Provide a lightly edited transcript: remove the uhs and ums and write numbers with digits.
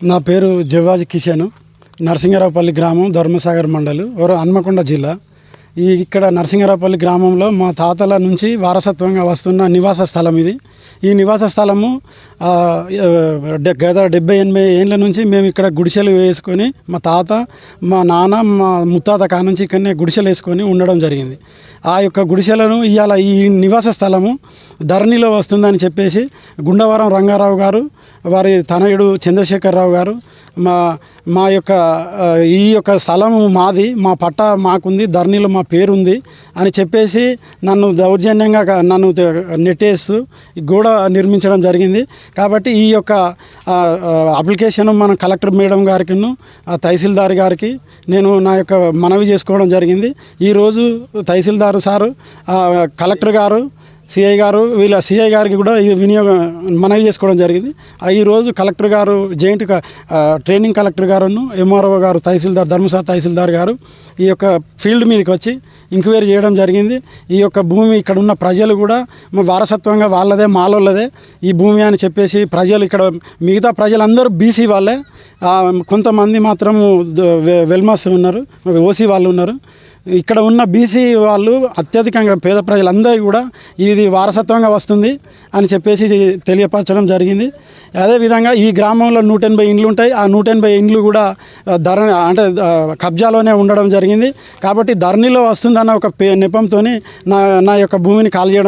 నా పేరు జవ్వాజీ కిషన్. నరసింగరావుపల్లి గ్రామం, ధర్మసాగర్ మండలం, హన్మకొండ జిల్లా. ఇక్కడ నరసింగరావుపల్లి గ్రామంలో మా తాతల నుంచి వారసత్వంగా వస్తున్న నివాస స్థలం ఇది. ఈ నివాస స్థలము గత 70-80 ఏళ్ళ నుంచి మేము ఇక్కడ గుడిసెలు వేసుకొని, మా తాత, మా నాన్న, మా ముత్తాత కానుంచి ఇక్కడనే గుడిసెలు వేసుకొని ఉండడం జరిగింది. ఆ యొక్క గుడిసెలను ఇవాళ ఈ నివాస స్థలము ధరణిలో వస్తుందని చెప్పేసి గుండవరం రంగారావు గారు, వారి తనయుడు చంద్రశేఖరరావు గారు, మా యొక్క ఈ యొక్క స్థలము మాది, మా పట్ట మాకుంది, ధరణిలో మా పేరుంది అని చెప్పేసి నన్ను దౌర్జన్యంగా నన్ను నెట్టేస్తూ గోడ నిర్మించడం జరిగింది. కాబట్టి ఈ యొక్క అప్లికేషన్ మన కలెక్టర్ మేడం గారికి, తహసీల్దార్ గారికి నేను నా యొక్క మనవి చేసుకోవడం జరిగింది. ఈరోజు తహసీల్దారు సారు, కలెక్టర్ గారు, సిఐ గారు, వీళ్ళ సిఐ గారికి కూడా ఈ వినియోగం మనవి చేసుకోవడం జరిగింది. ఈరోజు కలెక్టర్ గారు, జాయింట్ ట్రైనింగ్ కలెక్టర్ గారును, ఎంఆర్ఓ గారు, తహసీల్దార్, ధర్మసాగర్ తహసీల్దార్ గారు ఈ యొక్క ఫీల్డ్ మీదకి వచ్చి ఎంక్వైరీ చేయడం జరిగింది. ఈ యొక్క భూమి ఇక్కడ ఉన్న ప్రజలు కూడా వారసత్వంగా వాళ్ళదే, మాలోళ్ళదే ఈ భూమి అని చెప్పేసి ప్రజలు, ఇక్కడ మిగతా ప్రజలందరూ బీసీ వాళ్ళే, కొంతమంది మాత్రం వెల్మస్ ఉన్నారు, ఓసీ వాళ్ళు ఉన్నారు. ఇక్కడ ఉన్న బీసీ వాళ్ళు అత్యధికంగా పేద ప్రజలందరూ కూడా ఇది వారసత్వంగా వస్తుంది అని చెప్పేసి తెలియపరచడం జరిగింది. అదేవిధంగా ఈ గ్రామంలో 180 ఇండ్లు ఉంటాయి. ఆ 180 ఇండ్లు కూడా అంటే కబ్జాలోనే ఉండడం జరిగింది. కాబట్టి ధరణిలో వస్తుందన్న ఒక నెపంతో నా యొక్క భూమిని ఖాళీ చేయడం